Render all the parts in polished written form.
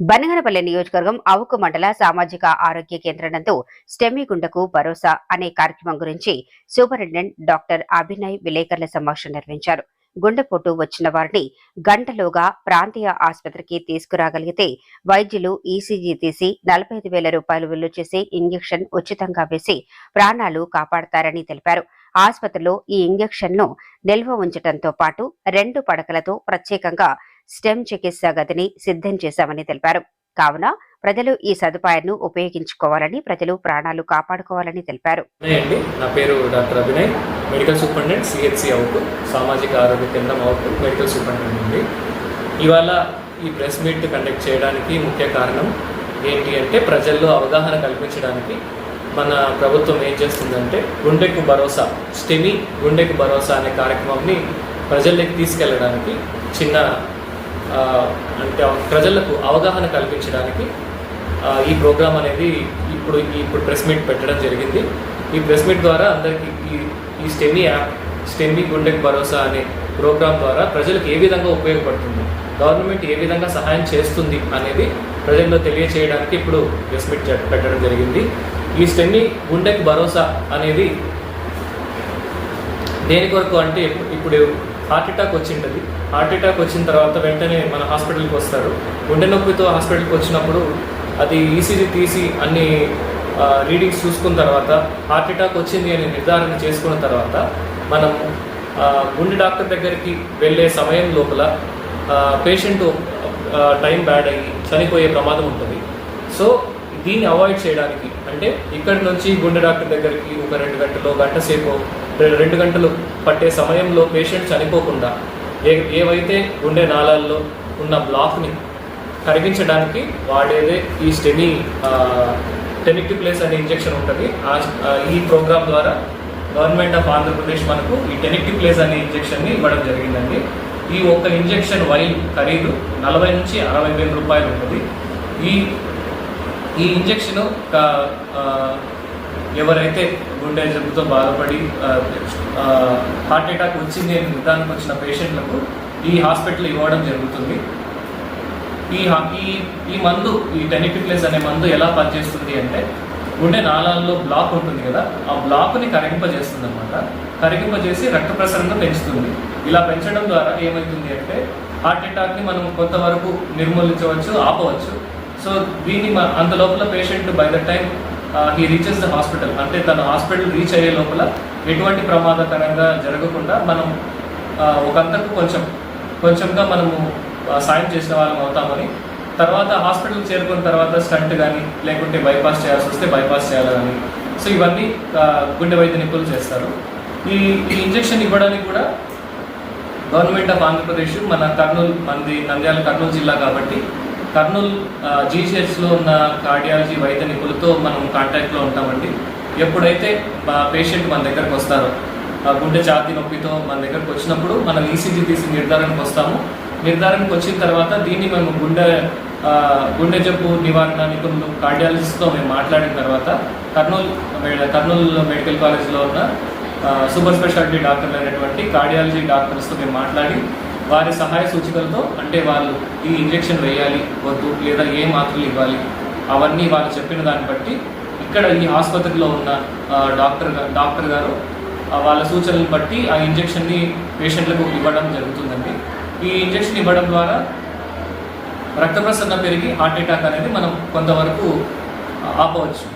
బనగనపల్లి నియోజకవర్గం అవుకు మండల సామాజిక ఆరోగ్య కేంద్రం నందు స్టెమీ గుండెకు భరోసా అనే కార్యక్రమం గురించి సూపరింటెండెంట్ డాక్టర్ అభినయ్ విలేకరుల సమావేశం నిర్వహించారు. గుండెపోటు వచ్చిన వారిని గంటలోగా ప్రాంతీయ ఆసుపత్రికి తీసుకురాగలిగితే వైద్యులు ఈసీజీ తీసి 45,000 రూపాయలు విలువ చేసే ఇంజెక్షన్ ఉచితంగా వేసి ప్రాణాలు కాపాడతారని తెలిపారు. ఆసుపత్రిలో ఈ ఇంజెక్షన్ ను నిల్వ ఉంచడంతో పాటు 2 పడకలతో ప్రత్యేకంగా స్టెమ్ చికిత్సా గదిని సిద్ధం చేశామని తెలిపారు. కావున ప్రజలు ఈ సదుపాయాన్ని ఉపయోగించుకోవాలని, ప్రజలు ప్రాణాలు కాపాడుకోవాలని తెలిపారు. నా పేరు doctor Abhinay, medical superintendent CHC out, సామాజిక ఆరోగ్య కేంద్రం అవుట్ మెడికల్ సూపరింటెండెంట్ ఉంది. ఇవాళ ఈ ప్రెస్ మీట్ కండక్ట్ చేయడానికి ముఖ్య కారణం ఏంటి అంటే, ప్రజల్లో అవగాహన కల్పించడానికి మన ప్రభుత్వం ఏం చేస్తుందంటే గుండెకు భరోసా, స్టెమీ గుండెకు భరోసా అనే కార్యక్రమాన్ని ప్రజల్లోకి తీసుకెళ్ళడానికి చిన్న అంటే ప్రజలకు అవగాహన కల్పించడానికి ఈ ప్రోగ్రామ్ అనేది ఇప్పుడు ప్రెస్ మీట్ పెట్టడం జరిగింది. ఈ ప్రెస్ మీట్ ద్వారా అందరికీ ఈ స్టెమీ యాప్, స్టెమీ గుండెకు భరోసా అనే ప్రోగ్రామ్ ద్వారా ప్రజలకు ఏ విధంగా ఉపయోగపడుతుంది, గవర్నమెంట్ ఏ విధంగా సహాయం చేస్తుంది అనేది ప్రజల్లో తెలియచేయడానికి ఇప్పుడు ప్రెస్ మీట్ పెట్టడం జరిగింది. ఈ స్టెమీ గుండెకు భరోసా అనేది దేని కొరకు అంటే, ఇప్పుడు హార్ట్ అటాక్ వచ్చింటుంది. హార్ట్ అటాక్ వచ్చిన తర్వాత వెంటనే మన హాస్పిటల్కి వస్తారు. గుండె నొప్పితో హాస్పిటల్కి వచ్చినప్పుడు అది ఈసీజీ తీసి అన్ని రీడింగ్స్ చూసుకున్న తర్వాత హార్ట్ అటాక్ వచ్చింది అని నిర్ధారణ చేసుకున్న తర్వాత మనం గుండె డాక్టర్ దగ్గరికి వెళ్ళే సమయం లోపల పేషెంట్ టైం బ్యాడ్ అయ్యి చనిపోయే ప్రమాదం ఉంటుంది. సో దీన్ని అవాయిడ్ చేయడానికి, అంటే ఇక్కడి నుంచి గుండె డాక్టర్ దగ్గరికి ఒక 2 గంటలు, గంట సేపు, 2 గంటలు పట్టే సమయంలో పేషెంట్ చనిపోకుండా ఏవైతే గుండె నాళాల్లో ఉన్న బ్లాక్ని కరిగించడానికి వాడేదే ఈ స్టెమీ టెనిక్టిప్లేస్ అనే ఇంజెక్షన్ ఉంటుంది. ఈ ప్రోగ్రామ్ ద్వారా గవర్నమెంట్ ఆఫ్ ఆంధ్రప్రదేశ్ మనకు ఈ టెనిక్టిప్లేస్ అనే ఇంజెక్షన్ని ఇవ్వడం జరిగిందండి. ఈ ఒక్క ఇంజెక్షన్ వైల్ ఖరీదు 40,000 నుంచి 60,000 రూపాయలు ఉంటుంది. ఈ ఇంజెక్షన్ ఎవరైతే గుండె జబ్బుతో బాధపడి హార్ట్ అటాక్ వచ్చింది అని నిర్ధారణకు వచ్చిన పేషెంట్లకు ఈ హాస్పిటల్ ఇవ్వడం జరుగుతుంది. ఈ మందు, ఈ టెనిక్టిప్లేస్ అనే మందు ఎలా పనిచేస్తుంది అంటే, గుండె నాళాల్లో బ్లాక్ ఉంటుంది కదా, ఆ బ్లాక్ని కరిగింపజేస్తుంది అనమాట. కరిగింపజేసి రక్త ప్రసరణ పెంచుతుంది. ఇలా పెంచడం ద్వారా ఏమవుతుంది అంటే, హార్ట్ అటాక్ని మనం కొంతవరకు నిర్మూలించవచ్చు, ఆపవచ్చు. సో దీన్ని అంత లోపల patient by the time he reaches the hospital, అంటే తన హాస్పిటల్ రీచ్ అయ్యే లోపల ఎటువంటి ప్రమాదకరంగా జరగకుండా మనం ఒకంతకు కొంచెంగా మనము సాయం చేసిన వాళ్ళం అవుతామని, తర్వాత హాస్పిటల్కి చేరుకున్న తర్వాత స్టంట్ కానీ లేకుంటే బైపాస్ చేయాల్సి వస్తే బైపాస్ చేయాలని, సో ఇవన్నీ గుండె వైద్య నిపుణులు చేస్తారు. ఈ ఇంజెక్షన్ ఇవ్వడానికి కూడా గవర్నమెంట్ ఆఫ్ ఆంధ్రప్రదేశ్, మనది నంద్యాల కర్నూలు జిల్లా కాబట్టి కర్నూలు జీజీహెచ్లో ఉన్న కార్డియాలజీ వైద్య నిపుణులతో మనం కాంటాక్ట్లో ఉంటామండి. ఎప్పుడైతే పేషెంట్ మన దగ్గరకు వస్తారో, గుండె ఛాతీ నొప్పితో మన దగ్గరకు వచ్చినప్పుడు మనం ఈసీజీ తీసి నిర్ధారణకు వస్తాము. నిర్ధారణకు వచ్చిన తర్వాత దీన్ని మేము గుండె జబ్బు నివారణ నిపుణులు కార్డియాలజిస్ట్తో మేము మాట్లాడిన తర్వాత కర్నూలు మెడికల్ కాలేజ్లో ఉన్న సూపర్ స్పెషాలిటీ డాక్టర్లు అయినటువంటి కార్డియాలజీ డాక్టర్స్తో మేము మాట్లాడి వారి సహాయ సూచికలతో, అంటే వాళ్ళు ఈ ఇంజెక్షన్ వేయాలి వద్దు, లేదా ఏ మాత్రలు ఇవ్వాలి, అవన్నీ వాళ్ళు చెప్పిన దాన్ని బట్టి ఇక్కడ ఈ ఆసుపత్రిలో ఉన్న డాక్టర్ గారు వాళ్ళ సూచనలను బట్టి ఆ ఇంజెక్షన్ని పేషెంట్లకు ఇవ్వడం జరుగుతుందండి. ఈ ఇంజెక్షన్ ఇవ్వడం ద్వారా రక్త ప్రసరణ పెరిగి హార్ట్ అటాక్ అనేది మనం కొంతవరకు ఆపవచ్చు.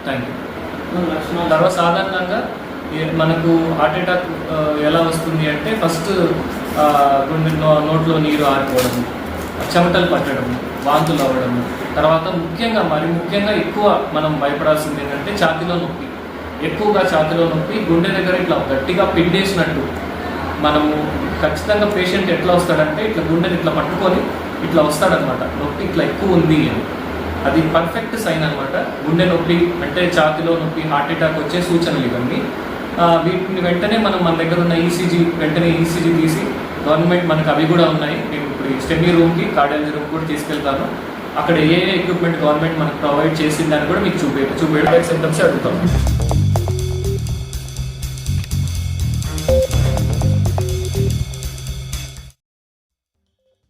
Thank you. తర్వాత సాధారణంగా మనకు హార్ట్ అటాక్ ఎలా వస్తుంది అంటే, ఫస్ట్ గుండె నోట్లో నీరు ఆరిపోవడము, చెమటలు పట్టడము, వాంతులు అవ్వడము, తర్వాత ముఖ్యంగా ఎక్కువ మనం భయపడాల్సింది ఏంటంటే ఛాతీలో నొప్పి. ఎక్కువగా ఛాతీలో నొప్పి, గుండె దగ్గర ఇట్లా గట్టిగా పిండేసినట్టు. మనము ఖచ్చితంగా పేషెంట్ ఎట్లా వస్తాడంటే, ఇట్లా గుండెని ఇట్లా పట్టుకొని ఇట్లా వస్తాడనమాట, నొప్పి ఇట్లా ఎక్కువ ఉంది అని. అది పర్ఫెక్ట్ సైన్ అనమాట. గుండె నొప్పి అంటే ఛాతీలో నొప్పి, హార్ట్ అటాక్ వచ్చే సూచనలు ఇవన్నీ. వీటిని వెంటనే మన దగ్గర ఉన్న వెంటనే ఈసీజీ తీసి, గవర్నమెంట్ మనకు అవి కూడా ఉన్నాయి. మేము ఇప్పుడు స్టెమీ రూమ్కి, కార్డియాలజీ రూమ్ కూడా తీసుకెళ్తాను. అక్కడ ఏ ఎక్విప్మెంట్ గవర్నమెంట్ మనకు ప్రొవైడ్ చేసిందని కూడా మీకు చూపేయడం సిమ్టమ్స్ అడుగుతాం.